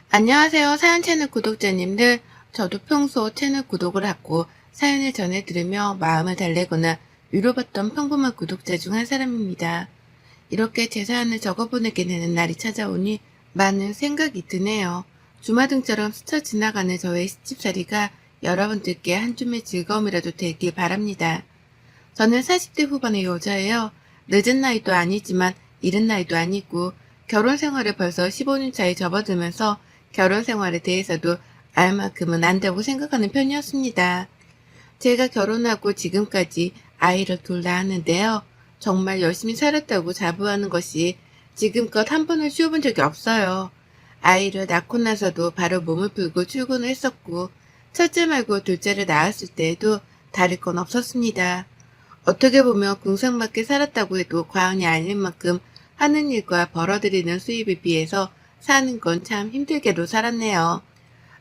안녕하세요. 사연 채널 구독자님들. 저도 평소 채널 구독을 하고 사연을 전해 들으며 마음을 달래거나 위로받던 평범한 구독자 중 한 사람입니다. 이렇게 제 사연을 적어보내게 되는 날이 찾아오니 많은 생각이 드네요. 주마등처럼 스쳐 지나가는 저의 시집살이가 여러분들께 한 줌의 즐거움이라도 되길 바랍니다. 저는 40대 후반의 여자예요. 늦은 나이도 아니지만 이른 나이도 아니고 결혼 생활을 벌써 15년 차에 접어들면서 결혼 생활에 대해서도 알 만큼은 안다고 생각하는 편이었습니다. 제가 결혼하고 지금까지 아이를 둘 낳았는데요. 정말 열심히 살았다고 자부하는 것이 지금껏 한 번을 쉬어본 적이 없어요. 아이를 낳고 나서도 바로 몸을 풀고 출근을 했었고, 첫째 말고 둘째를 낳았을 때에도 다를 건 없었습니다. 어떻게 보면 궁상맞게 살았다고 해도 과언이 아닐 만큼 하는 일과 벌어들이는 수입에 비해서 사는 건 참 힘들게도 살았네요.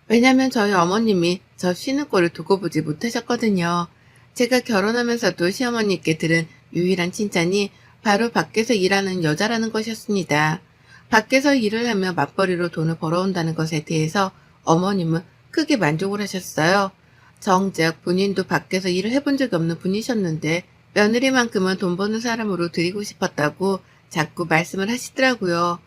왜냐면 저희 어머님이 저 쉬는 꼴을 두고 보지 못하셨거든요. 제가 결혼하면서도 시어머니께 들은 유일한 칭찬이 바로 밖에서 일하는 여자라는 것이었습니다. 밖에서 일을 하며 맞벌이로 돈을 벌어온다는 것에 대해서 어머님은 크게 만족을 하셨어요. 정작 본인도 밖에서 일을 해본 적이 없는 분이셨는데 며느리만큼은 돈 버는 사람으로 드리고 싶었다고 자꾸 말씀을 하시더라고요.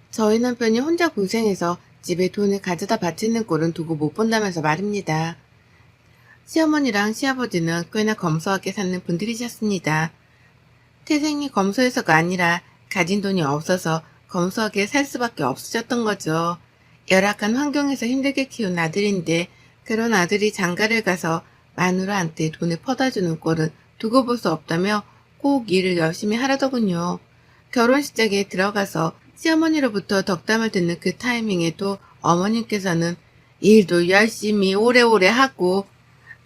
저희 남편이 혼자 고생해서 집에 돈을 가져다 바치는 꼴은 두고 못 본다면서 말입니다. 시어머니랑 시아버지는 꽤나 검소하게 사는 분들이셨습니다. 태생이 검소해서가 아니라 가진 돈이 없어서 검소하게 살 수밖에 없으셨던 거죠. 열악한 환경에서 힘들게 키운 아들인데 그런 아들이 장가를 가서 마누라한테 돈을 퍼다 주는 꼴은 두고 볼 수 없다며 꼭 일을 열심히 하라더군요. 결혼식장에 들어가서 시어머니로부터 덕담을 듣는 그 타이밍에도 어머님께서는 일도 열심히 오래오래 하고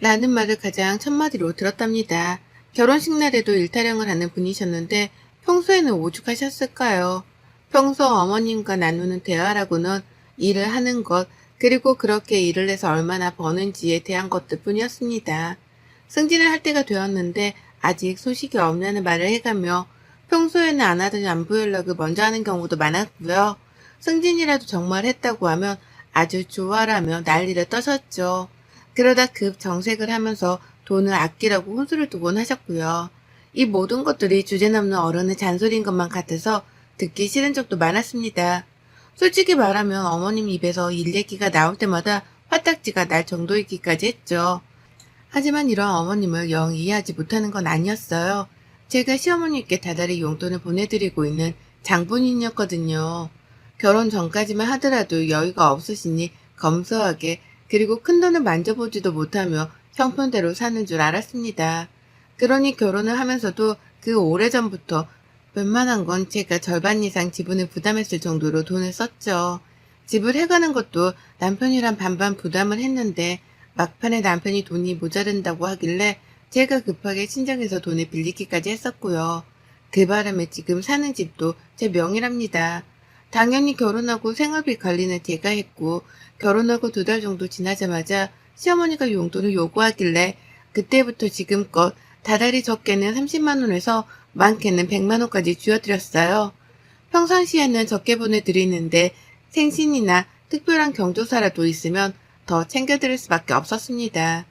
라는 말을 가장 첫마디로 들었답니다. 결혼식 날에도 일타령을 하는 분이셨는데 평소에는 오죽하셨을까요? 평소 어머님과 나누는 대화라고는 일을 하는 것, 그리고 그렇게 일을 해서 얼마나 버는지에 대한 것들 뿐이었습니다. 승진을 할 때가 되었는데 아직 소식이 없냐는 말을 해가며 평소에는 안 하던 안부 연락을 먼저 하는 경우도 많았고요. 승진이라도 정말 했다고 하면 아주 좋아라며 난리를 떠셨죠. 그러다 급 정색을 하면서 돈을 아끼라고 혼수를 두곤 하셨고요. 이 모든 것들이 주제넘는 어른의 잔소리인 것만 같아서 듣기 싫은 적도 많았습니다. 솔직히 말하면 어머님 입에서 일 얘기가 나올 때마다 화딱지가 날 정도이기까지 했죠. 하지만 이런 어머님을 영 이해하지 못하는 건 아니었어요. 제가 시어머니께 다달이 용돈을 보내드리고 있는 장본인이었거든요. 결혼 전까지만 하더라도 여유가 없으시니 검소하게, 그리고 큰돈을 만져보지도 못하며 형편대로 사는 줄 알았습니다. 그러니 결혼을 하면서도 그 오래전부터 웬만한 건 제가 절반 이상 지분을 부담했을 정도로 돈을 썼죠. 집을 해가는 것도 남편이랑 반반 부담을 했는데 막판에 남편이 돈이 모자른다고 하길래 제가 급하게 친정에서 돈을 빌리기까지 했었고요. 그 바람에 지금 사는 집도 제 명의랍니다. 당연히 결혼하고 생활비 관리는 제가 했고, 결혼하고 2달 정도 지나자마자 시어머니가 용돈을 요구하길래 그때부터 지금껏 다달이 적게는 30만 원에서 많게는 100만 원까지 쥐어드렸어요. 평상시에는 적게 보내드리는데 생신이나 특별한 경조사라도 있으면 더 챙겨드릴 수밖에 없었습니다.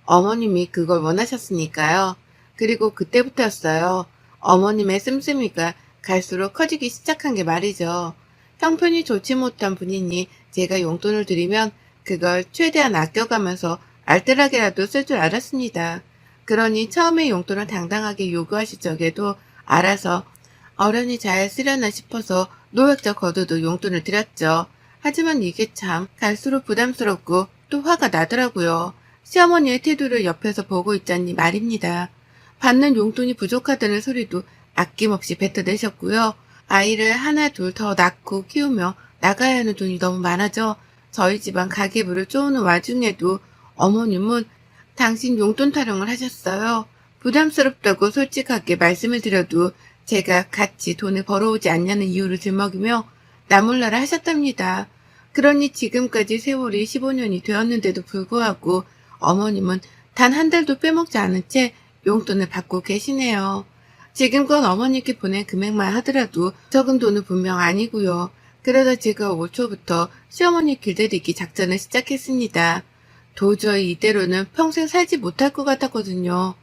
어머님이 그걸 원하셨으니까요. 그리고 그때부터였어요. 어머님의 씀씀이가 갈수록 커지기 시작한 게 말이죠. 형편이 좋지 못한 분이니 제가 용돈을 드리면 그걸 최대한 아껴가면서 알뜰하게라도 쓸 줄 알았습니다. 그러니 처음에 용돈을 당당하게 요구하실 적에도 알아서 어련히 잘 쓰려나 싶어서 노약자 거두도 용돈을 드렸죠. 하지만 이게 참 갈수록 부담스럽고 또 화가 나더라고요. 시어머니의 태도를 옆에서 보고 있자니 말입니다. 받는 용돈이 부족하다는 소리도 아낌없이 뱉어내셨고요. 아이를 하나 둘 더 낳고 키우며 나가야 하는 돈이 너무 많아져 저희 집안 가계부를 쪼는 와중에도 어머님은 당신 용돈 타령을 하셨어요. 부담스럽다고 솔직하게 말씀을 드려도 제가 같이 돈을 벌어오지 않냐는 이유를 들먹이며 나몰라라 하셨답니다. 그러니 지금까지 세월이 15년이 되었는데도 불구하고 어머님은 단 한 달도 빼먹지 않은 채 용돈을 받고 계시네요. 지금껏 어머니께 보낸 금액만 하더라도 적은 돈은 분명 아니고요. 그러다 제가 올 초부터 시어머니 길들이기 작전을 시작했습니다. 도저히 이대로는 평생 살지 못할 것 같았거든요.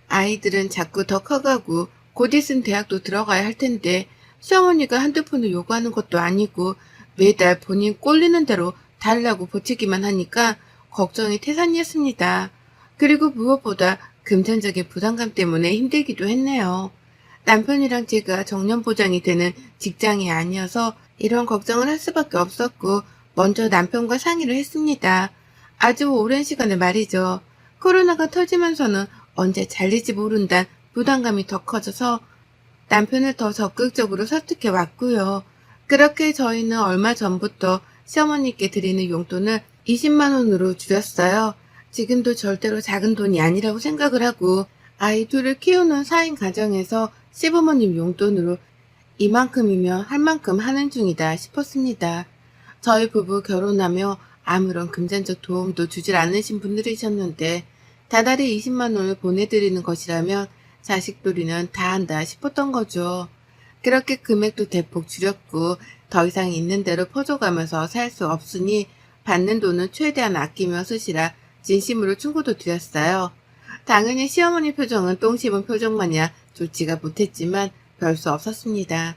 아이들은 자꾸 더 커가고 곧 있으면 대학도 들어가야 할 텐데 시어머니가 한두 푼을 요구하는 것도 아니고 매달 본인 꼴리는 대로 달라고 보채기만 하니까 걱정이 태산이었습니다. 그리고 무엇보다 금전적인 부담감 때문에 힘들기도 했네요. 남편이랑 제가 정년 보장이 되는 직장이 아니어서 이런 걱정을 할 수밖에 없었고 먼저 남편과 상의를 했습니다. 아주 오랜 시간을 말이죠. 코로나가 터지면서는 언제 잘릴지 모른다는 부담감이 더 커져서 남편을 더 적극적으로 설득해 왔고요. 그렇게 저희는 얼마 전부터 시어머니께 드리는 용돈을 20만 원으로 줄였어요. 지금도 절대로 작은 돈이 아니라고 생각을 하고 아이 둘을 키우는 4인 가정에서 시부모님 용돈으로 이만큼이면 할 만큼 하는 중이다 싶었습니다. 저희 부부 결혼하며 아무런 금전적 도움도 주질 않으신 분들이셨는데 다달이 20만 원을 보내드리는 것이라면 자식돌이는 다 한다 싶었던 거죠. 그렇게 금액도 대폭 줄였고 더 이상 있는 대로 퍼줘가면서 살 수 없으니 받는 돈은 최대한 아끼며 쓰시라 진심으로 충고도 드렸어요. 당연히 시어머니 표정은 똥 씹은 표정 마냥 좋지가 못했지만 별 수 없었습니다.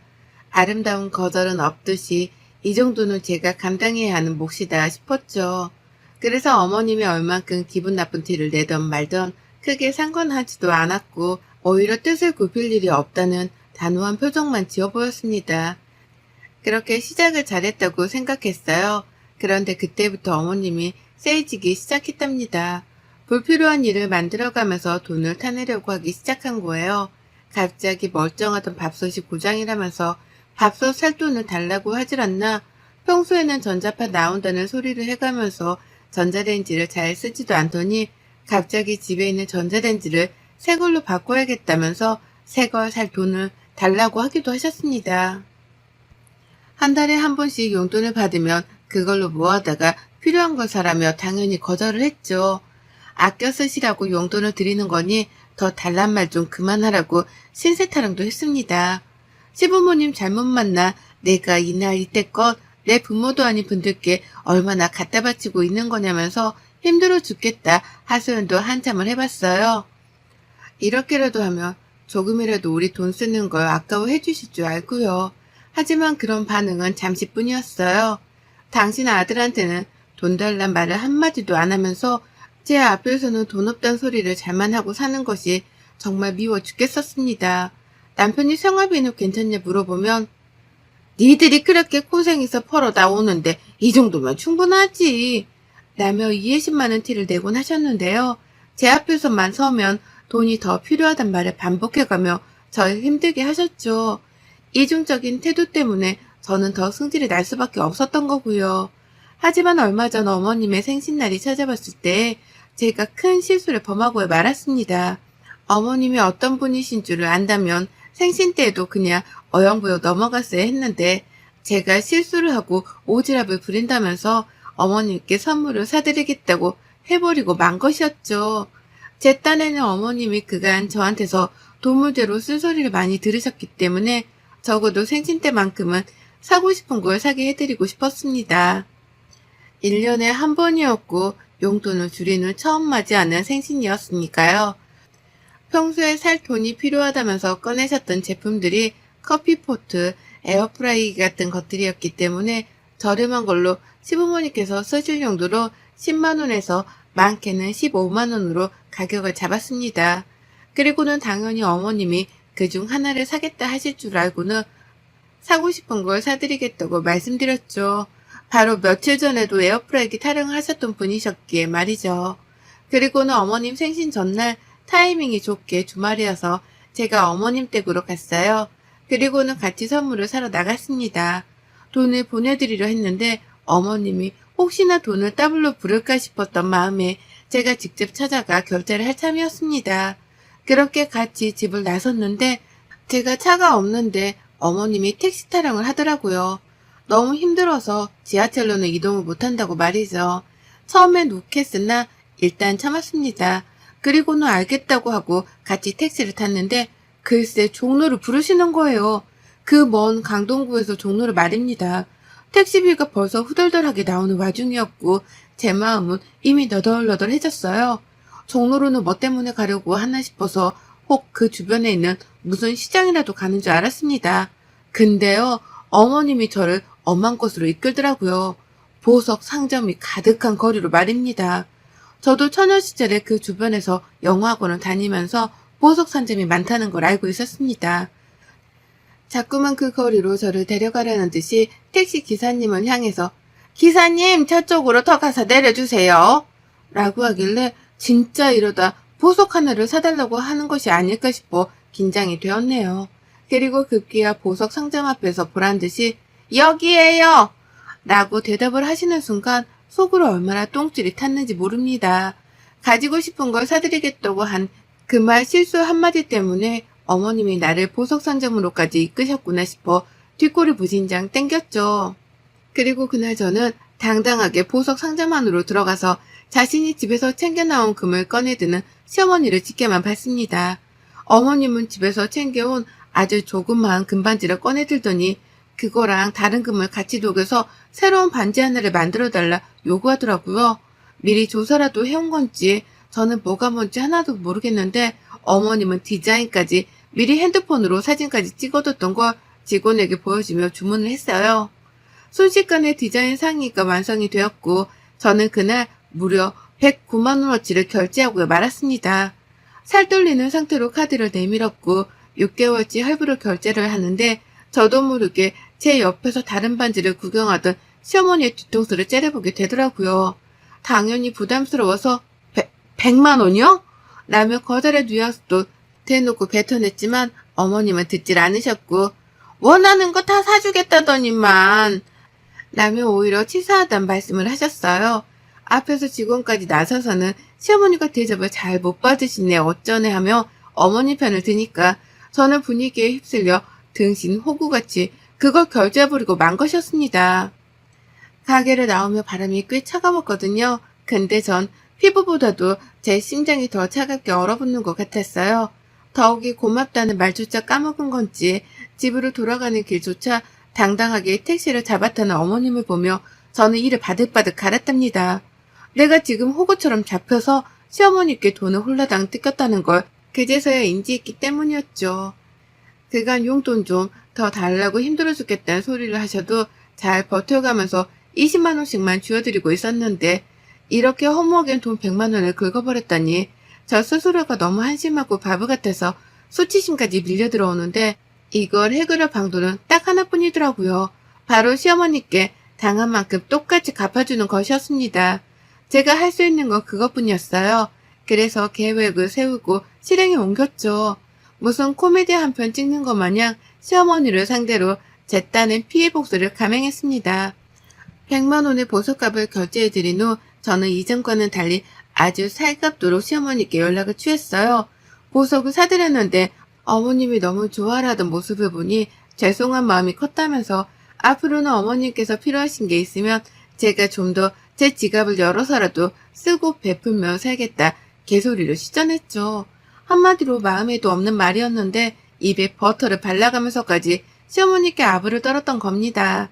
아름다운 거절은 없듯이 이 정도는 제가 감당해야 하는 몫이다 싶었죠. 그래서 어머님이 얼만큼 기분 나쁜 티를 내던 말던 크게 상관하지도 않았고 오히려 뜻을 굽힐 일이 없다는 단호한 표정만 지어 보였습니다. 그렇게 시작을 잘했다고 생각했어요. 그런데 그때부터 어머님이 세이지기 시작했답니다. 불필요한 일을 만들어가면서 돈을 타내려고 하기 시작한 거예요. 갑자기 멀쩡하던 밥솥이 고장이라면서 밥솥 살 돈을 달라고 하질 않나. 평소에는 전자파 나온다는 소리를 해가면서 전자레인지를 잘 쓰지도 않더니 갑자기 집에 있는 전자레인지를 새 걸로 바꿔야겠다면서 새 걸 살 돈을 달라고 하기도 하셨습니다. 한 달에 한 번씩 용돈을 받으면 그걸로 뭐하다가 필요한 걸 사라며 당연히 거절을 했죠. 아껴 쓰시라고 용돈을 드리는 거니 더 달란 말 좀 그만하라고 신세 타령도 했습니다. 시부모님 잘못 만나 내가 이 나이 때껏 내 부모도 아닌 분들께 얼마나 갖다 바치고 있는 거냐면서 힘들어 죽겠다 하소연도 한참을 해봤어요. 이렇게라도 하면 조금이라도 우리 돈 쓰는 걸 아까워해 주실 줄 알고요. 하지만 그런 반응은 잠시뿐이었어요. 당신 아들한테는 돈 달란 말을 한마디도 안 하면서 제 앞에서는 돈 없단 소리를 잘만 하고 사는 것이 정말 미워 죽겠었습니다. 남편이 생활비는 괜찮냐 물어보면 니들이 그렇게 고생해서 벌어 나오는데 이 정도면 충분하지 라며 이해심 많은 티를 내곤 하셨는데요. 제 앞에서만 서면 돈이 더 필요하단 말을 반복해가며 저를 힘들게 하셨죠. 이중적인 태도 때문에 저는 더 승질이 날 수밖에 없었던 거고요. 하지만 얼마 전 어머님의 생신날이 찾아왔을 때 제가 큰 실수를 범하고 말았습니다. 어머님이 어떤 분이신 줄을 안다면 생신 때에도 그냥 어영부영 넘어갔어야 했는데 제가 실수를 하고 오지랖을 부린다면서 어머님께 선물을 사드리겠다고 해버리고 만 것이었죠. 제 딴에는 어머님이 그간 저한테서 도물대로 쓴소리를 많이 들으셨기 때문에 적어도 생신 때만큼은 사고 싶은 걸 사게 해드리고 싶었습니다. 1년에 한 번이었고 용돈을 줄이는 처음 맞이하는 생신이었으니까요. 평소에 살 돈이 필요하다면서 꺼내셨던 제품들이 커피포트, 에어프라이기 같은 것들이었기 때문에 저렴한 걸로 시부모님께서 쓰실 용도로 10만원에서 많게는 15만원으로 가격을 잡았습니다. 그리고는 당연히 어머님이 그중 하나를 사겠다 하실 줄 알고는 사고 싶은 걸 사드리겠다고 말씀드렸죠. 바로 며칠 전에도 에어프라이기 타령을 하셨던 분이셨기에 말이죠. 그리고는 어머님 생신 전날 타이밍이 좋게 주말이어서 제가 어머님 댁으로 갔어요. 그리고는 같이 선물을 사러 나갔습니다. 돈을 보내드리려 했는데 어머님이 혹시나 돈을 더블로 부를까 싶었던 마음에 제가 직접 찾아가 결제를 할 참이었습니다. 그렇게 같이 집을 나섰는데 제가 차가 없는데 어머님이 택시 타령을 하더라고요. 너무 힘들어서 지하철로는 이동을 못한다고 말이죠. 처음엔 욱했으나 일단 참았습니다. 그리고는 알겠다고 하고 같이 택시를 탔는데 글쎄 종로를 부르시는 거예요. 그 먼 강동구에서 종로를 말입니다. 택시비가 벌써 후덜덜하게 나오는 와중이었고 제 마음은 이미 너덜너덜해졌어요. 종로로는 뭐 때문에 가려고 하나 싶어서 혹 그 주변에 있는 무슨 시장이라도 가는 줄 알았습니다. 근데요, 어머님이 저를 엄한 곳으로 이끌더라고요. 보석 상점이 가득한 거리로 말입니다. 저도 처녀 시절에 그 주변에서 영어학원을 다니면서 보석 상점이 많다는 걸 알고 있었습니다. 자꾸만 그 거리로 저를 데려가려는 듯이 택시 기사님을 향해서 기사님 저쪽으로 더 가서 내려주세요 라고 하길래 진짜 이러다 보석 하나를 사달라고 하는 것이 아닐까 싶어 긴장이 되었네요. 그리고 급기야 보석 상점 앞에서 보란듯이 여기에요 라고 대답을 하시는 순간 속으로 얼마나 똥줄이 탔는지 모릅니다. 가지고 싶은 걸 사드리겠다고 한 그 말 실수 한마디 때문에 어머님이 나를 보석 상점으로까지 이끄셨구나 싶어 뒷골이 부진장 땡겼죠. 그리고 그날 저는 당당하게 보석 상점 안으로 들어가서 자신이 집에서 챙겨나온 금을 꺼내드는 시어머니를 지켜만 봤습니다. 어머님은 집에서 챙겨온 아주 조그마한 금반지를 꺼내들더니 그거랑 다른 금을 같이 녹여서 새로운 반지 하나를 만들어달라 요구하더라고요. 미리 조사라도 해온 건지 저는 뭐가 뭔지 하나도 모르겠는데 어머님은 디자인까지 미리 핸드폰으로 사진까지 찍어뒀던 걸 직원에게 보여주며 주문을 했어요. 순식간에 디자인 상의가 완성이 되었고 저는 그날 무려 109만원어치를 결제하고 말았습니다. 살떨리는 상태로 카드를 내밀었고 6개월치 할부로 결제를 하는데 저도 모르게 제 옆에서 다른 반지를 구경하던 시어머니의 뒤통수를 째려보게 되더라고요. 당연히 부담스러워서 100만 원이요? 라며 거절의 뉘앙스도 대놓고 뱉어냈지만 어머님은 듣질 않으셨고 원하는 거 다 사주겠다더니만 라며 오히려 치사하단 말씀을 하셨어요. 앞에서 직원까지 나서서는 시어머니가 대접을 잘 못 받으시네 어쩌네 하며 어머니 편을 드니까 저는 분위기에 휩쓸려 등신 호구같이 그걸 결제해버리고 만 것이었습니다. 가게를 나오며 바람이 꽤 차가웠거든요. 근데 전 피부보다도 제 심장이 더 차갑게 얼어붙는 것 같았어요. 더욱이 고맙다는 말조차 까먹은 건지 집으로 돌아가는 길조차 당당하게 택시를 잡아타는 어머님을 보며 저는 이를 바득바득 갈았답니다. 내가 지금 호구처럼 잡혀서 시어머니께 돈을 홀라당 뜯겼다는 걸 그제서야 인지했기 때문이었죠. 그간 용돈 좀 더 달라고 힘들어 죽겠다는 소리를 하셔도 잘 버텨가면서 20만 원씩만 쥐어드리고 있었는데 이렇게 허무하게 돈 100만 원을 긁어버렸다니 저 스스로가 너무 한심하고 바보 같아서 수치심까지 밀려 들어오는데 이걸 해결할 방도는 딱 하나뿐이더라고요. 바로 시어머니께 당한 만큼 똑같이 갚아주는 것이었습니다. 제가 할 수 있는 건 그것뿐이었어요. 그래서 계획을 세우고 실행에 옮겼죠. 무슨 코미디 한 편 찍는 것 마냥 시어머니를 상대로 제 딴엔 피해 복수를 감행했습니다. 100만 원의 보석값을 결제해드린 후 저는 이전과는 달리 아주 살갑도록 시어머니께 연락을 취했어요. 보석을 사드렸는데 어머님이 너무 좋아하던 모습을 보니 죄송한 마음이 컸다면서 앞으로는 어머님께서 필요하신 게 있으면 제가 좀 더 제 지갑을 열어서라도 쓰고 베풀며 살겠다 개소리를 시전했죠. 한마디로 마음에도 없는 말이었는데 입에 버터를 발라가면서까지 시어머니께 아부를 떨었던 겁니다.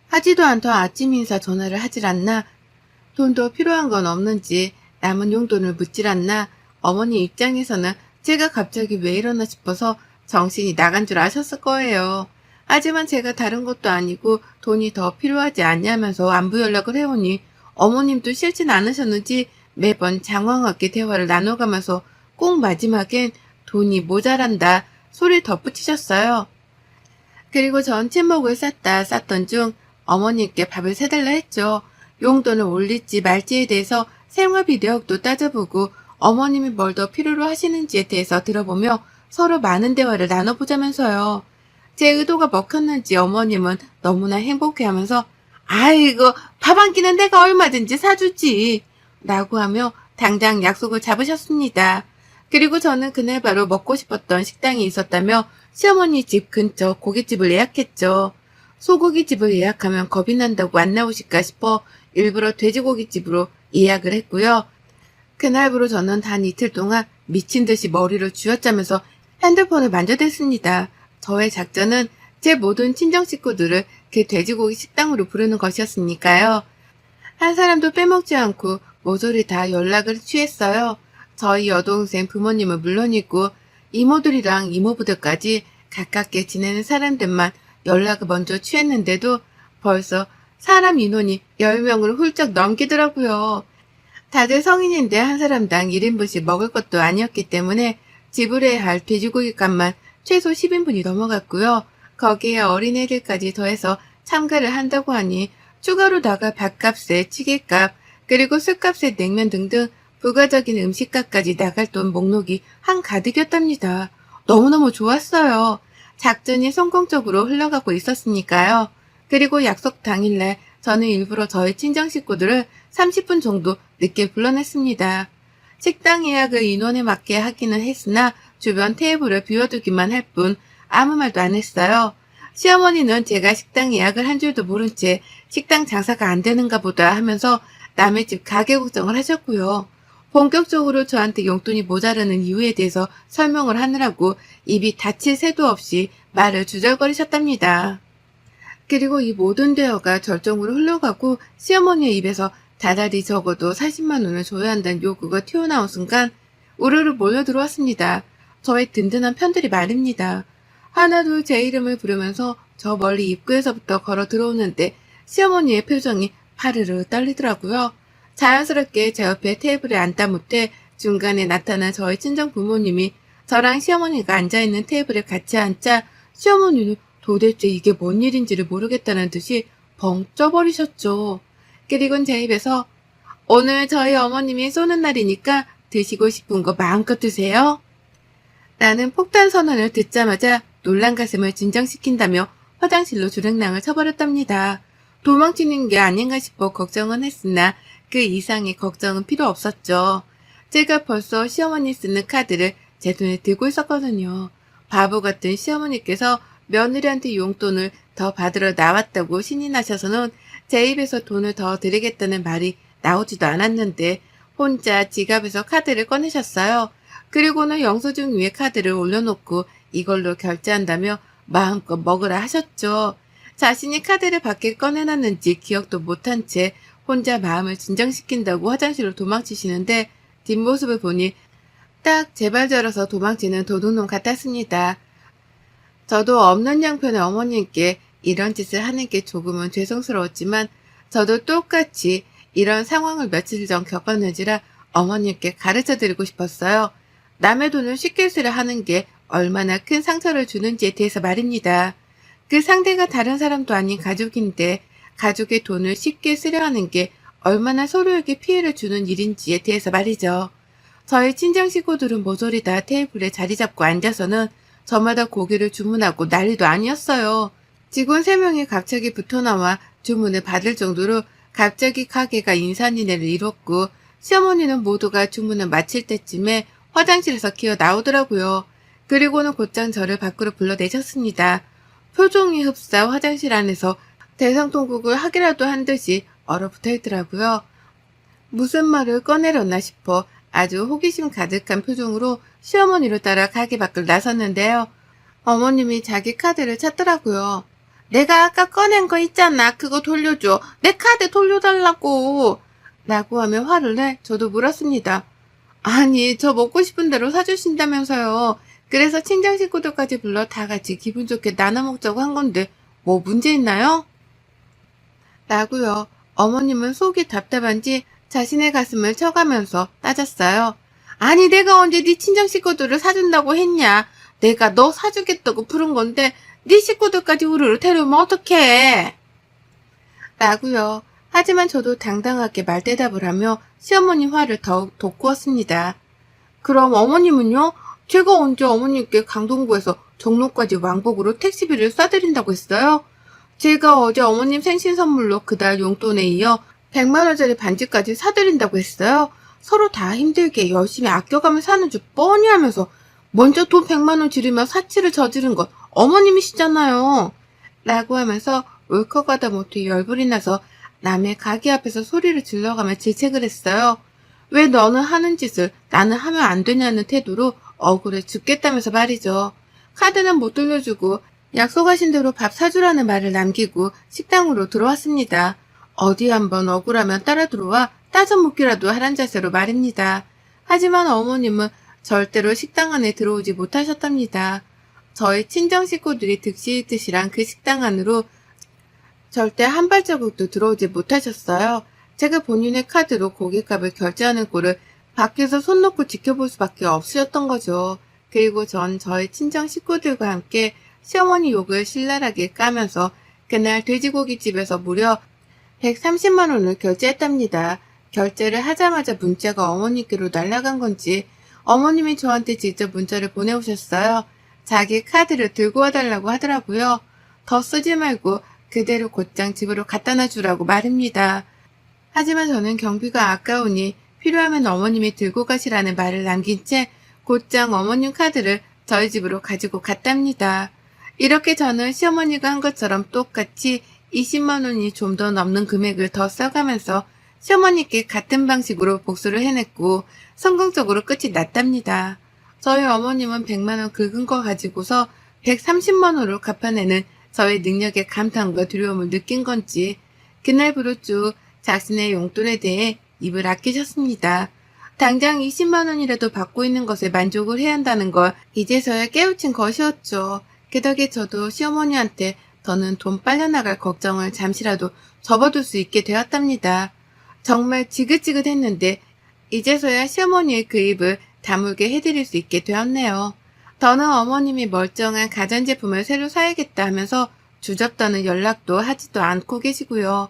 하지도 않던 아침 인사 전화를 하질 않나, 돈도 필요한 건 없는지 남은 용돈을 묻질 않나, 어머니 입장에서는 제가 갑자기 왜 이러나 싶어서 정신이 나간 줄 아셨을 거예요. 하지만 제가 다른 것도 아니고 돈이 더 필요하지 않냐면서 안부 연락을 해오니 어머님도 싫진 않으셨는지 매번 장황하게 대화를 나눠가면서 꼭 마지막엔 돈이 모자란다 소리 덧붙이셨어요. 그리고 전 친목을 쌌던 중 어머님께 밥을 사달라 했죠. 용돈을 올릴지 말지에 대해서 생활비 내역도 따져보고 어머님이 뭘 더 필요로 하시는지에 대해서 들어보며 서로 많은 대화를 나눠보자면서요. 제 의도가 먹혔는지 어머님은 너무나 행복해하면서 아이고 밥 한 끼는 내가 얼마든지 사주지 라고 하며 당장 약속을 잡으셨습니다. 그리고 저는 그날 바로 먹고 싶었던 식당이 있었다며 시어머니 집 근처 고깃집을 예약했죠. 소고기집을 예약하면 겁이 난다고 안 나오실까 싶어 일부러 돼지고기집으로 예약을 했고요. 그날부로 저는 단 이틀 동안 미친 듯이 머리를 쥐어짜면서 핸드폰을 만져댔습니다. 저의 작전은 제 모든 친정 식구들을 그 돼지고기 식당으로 부르는 것이었으니까요. 한 사람도 빼먹지 않고 모조리 다 연락을 취했어요. 저희 여동생 부모님은 물론이고 이모들이랑 이모부들까지 가깝게 지내는 사람들만 연락을 먼저 취했는데도 벌써 사람 인원이 10명을 훌쩍 넘기더라고요. 다들 성인인데 한 사람당 1인분씩 먹을 것도 아니었기 때문에 지불해야 할 돼지고기 값만 최소 10인분이 넘어갔고요. 거기에 어린애들까지 더해서 참가를 한다고 하니 추가로 나갈 밥값에 찌개값, 그리고 술값에 냉면 등등 부가적인 음식값까지 나갈 돈 목록이 한가득이었답니다. 너무너무 좋았어요. 작전이 성공적으로 흘러가고 있었으니까요. 그리고 약속 당일날 저는 일부러 저희 친정 식구들을 30분 정도 늦게 불러냈습니다. 식당 예약을 인원에 맞게 하기는 했으나 주변 테이블을 비워두기만 할 뿐 아무 말도 안 했어요. 시어머니는 제가 식당 예약을 한 줄도 모른 채 식당 장사가 안 되는가 보다 하면서 남의 집 가게 걱정을 하셨고요. 본격적으로 저한테 용돈이 모자라는 이유에 대해서 설명을 하느라고 입이 닫힐 새도 없이 말을 주절거리셨답니다. 그리고 이 모든 대화가 절정으로 흘러가고 시어머니의 입에서 다달이 적어도 40만 원을 줘야 한다는 요구가 튀어나온 순간 우르르 몰려들어왔습니다. 저의 든든한 편들이 말입니다. 하나둘 제 이름을 부르면서 저 멀리 입구에서부터 걸어 들어오는데 시어머니의 표정이 파르르 떨리더라고요. 자연스럽게 제 옆에 테이블에 앉다 못해 중간에 나타난 저희 친정 부모님이 저랑 시어머니가 앉아있는 테이블에 같이 앉자 시어머니는 도대체 이게 뭔 일인지를 모르겠다는 듯이 벙 쪄버리셨죠. 그리고는 제 입에서 오늘 저희 어머님이 쏘는 날이니까 드시고 싶은 거 마음껏 드세요. 나는 폭탄 선언을 듣자마자 놀란 가슴을 진정시킨다며 화장실로 주랭랑을 쳐버렸답니다. 도망치는 게 아닌가 싶어 걱정은 했으나 그 이상의 걱정은 필요 없었죠. 제가 벌써 시어머니 쓰는 카드를 제 손에 들고 있었거든요. 바보 같은 시어머니께서 며느리한테 용돈을 더 받으러 나왔다고 신이 나셔서는 제 입에서 돈을 더 드리겠다는 말이 나오지도 않았는데 혼자 지갑에서 카드를 꺼내셨어요. 그리고는 영수증 위에 카드를 올려놓고 이걸로 결제한다며 마음껏 먹으라 하셨죠. 자신이 카드를 밖에 꺼내놨는지 기억도 못한 채 혼자 마음을 진정시킨다고 화장실로 도망치시는데 뒷모습을 보니 딱 제발 저러서 도망치는 도둑놈 같았습니다. 저도 없는 양편의 어머님께 이런 짓을 하는 게 조금은 죄송스러웠지만 저도 똑같이 이런 상황을 며칠 전 겪었는지라 어머님께 가르쳐드리고 싶었어요. 남의 돈을 쉽게 쓰려 하는 게 얼마나 큰 상처를 주는지에 대해서 말입니다. 그 상대가 다른 사람도 아닌 가족인데 가족의 돈을 쉽게 쓰려 하는 게 얼마나 서로에게 피해를 주는 일인지에 대해서 말이죠. 저희 친정 식구들은 모조리 다 테이블에 자리 잡고 앉아서는 저마다 고기를 주문하고 난리도 아니었어요. 직원 3명이 갑자기 붙어나와 주문을 받을 정도로 갑자기 가게가 인산인해를 이뤘고 시어머니는 모두가 주문을 마칠 때쯤에 화장실에서 기어 나오더라고요. 그리고는 곧장 저를 밖으로 불러내셨습니다. 표정이 흡사 화장실 안에서 대성통곡을 하기라도 한 듯이 얼어붙어 있더라고요. 무슨 말을 꺼내려나 싶어 아주 호기심 가득한 표정으로 시어머니를 따라 가게 밖을 나섰는데요. 어머님이 자기 카드를 찾더라고요. 내가 아까 꺼낸 거 있잖아. 그거 돌려줘. 내 카드 돌려달라고. 라고 하며 화를 내 저도 물었습니다. 아니, 저 먹고 싶은 대로 사주신다면서요. 그래서 친정 식구들까지 불러 다 같이 기분 좋게 나눠 먹자고 한 건데 뭐 문제 있나요? 라고요. 어머님은 속이 답답한지 자신의 가슴을 쳐가면서 따졌어요. 아니, 내가 언제 네 친정 식구들을 사준다고 했냐. 내가 너 사주겠다고 부른 건데 네 식구들까지 우르르 데려오면 어떡해. 라고요. 하지만 저도 당당하게 말대답을 하며 시어머니 화를 더욱 돋구었습니다. 그럼 어머님은요? 제가 언제 어머님께 강동구에서 종로까지 왕복으로 택시비를 쏴드린다고 했어요? 제가 어제 어머님 생신 선물로 그달 용돈에 이어 100만 원짜리 반지까지 사드린다고 했어요. 서로 다 힘들게 열심히 아껴가며 사는 줄 뻔히 하면서 먼저 돈 100만 원 지르며 사치를 저지른 건 어머님이시잖아요. 라고 하면서 울컥하다 못해 열불이 나서 남의 가게 앞에서 소리를 질러가며 질책을 했어요. 왜 너는 하는 짓을 나는 하면 안 되냐는 태도로 억울해 죽겠다면서 말이죠. 카드는 못 돌려주고 약속하신 대로 밥 사주라는 말을 남기고 식당으로 들어왔습니다. 어디 한번 억울하면 따라 들어와 따져 묻기라도 하란 자세로 말입니다. 하지만 어머님은 절대로 식당 안에 들어오지 못하셨답니다. 저희 친정 식구들이 득실득실한 그 식당 안으로 절대 한 발자국도 들어오지 못하셨어요. 제가 본인의 카드로 고깃값을 결제하는 꼴을 밖에서 손 놓고 지켜볼 수밖에 없으셨던 거죠. 그리고 전 저희 친정 식구들과 함께 시어머니 욕을 신랄하게 까면서 그날 돼지고기집에서 무려 130만 원을 결제했답니다. 결제를 하자마자 문자가 어머니께로 날아간 건지 어머님이 저한테 직접 문자를 보내오셨어요. 자기 카드를 들고 와달라고 하더라고요. 더 쓰지 말고 그대로 곧장 집으로 갖다 놔주라고 말입니다. 하지만 저는 경비가 아까우니 필요하면 어머님이 들고 가시라는 말을 남긴 채 곧장 어머님 카드를 저희 집으로 가지고 갔답니다. 이렇게 저는 시어머니가 한 것처럼 똑같이 20만 원이 좀 더 넘는 금액을 더 써가면서 시어머니께 같은 방식으로 복수를 해냈고 성공적으로 끝이 났답니다. 저희 어머님은 100만 원 긁은 거 가지고서 130만 원으로 갚아내는 저의 능력에 감탄과 두려움을 느낀 건지 그날부로 쭉 자신의 용돈에 대해 입을 아끼셨습니다. 당장 20만 원이라도 받고 있는 것에 만족을 해야 한다는 걸 이제서야 깨우친 것이었죠. 그 덕에 저도 시어머니한테 더는 돈 빨려나갈 걱정을 잠시라도 접어둘 수 있게 되었답니다. 정말 지긋지긋했는데 이제서야 시어머니의 그 입을 다물게 해드릴 수 있게 되었네요. 더는 어머님이 멀쩡한 가전제품을 새로 사야겠다 하면서 주접떠는 연락도 하지도 않고 계시고요.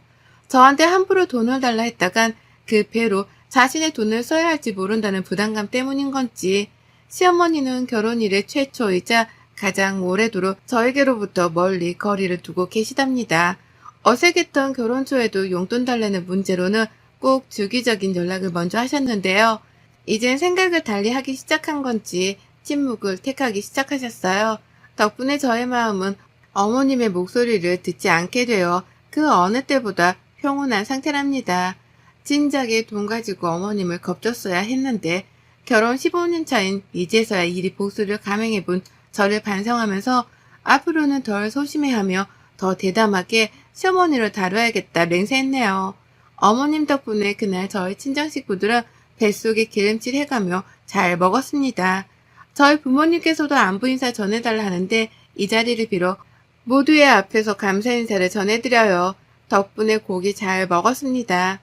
저한테 함부로 돈을 달라 했다간 그 배로 자신의 돈을 써야 할지 모른다는 부담감 때문인 건지 시어머니는 결혼 이래 최초이자 가장 오래도록 저에게로부터 멀리 거리를 두고 계시답니다. 어색했던 결혼 초에도 용돈 달라는 문제로는 꼭 주기적인 연락을 먼저 하셨는데요. 이젠 생각을 달리 하기 시작한 건지 침묵을 택하기 시작하셨어요. 덕분에 저의 마음은 어머님의 목소리를 듣지 않게 되어 그 어느 때보다 평온한 상태랍니다. 진작에 돈 가지고 어머님을 겁줬어야 했는데 결혼 15년 차인 이제서야 일이 복수를 감행해본 저를 반성하면서 앞으로는 덜 소심해하며 더 대담하게 시어머니를 다뤄야겠다 맹세했네요. 어머님 덕분에 그날 저희 친정 식구들은 뱃속에 기름칠 해가며 잘 먹었습니다. 저희 부모님께서도 안부 인사 전해달라 하는데 이 자리를 빌어 모두의 앞에서 감사 인사를 전해드려요. 덕분에 고기 잘 먹었습니다.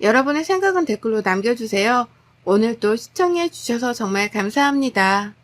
여러분의 생각은 댓글로 남겨주세요. 오늘도 시청해 주셔서 정말 감사합니다.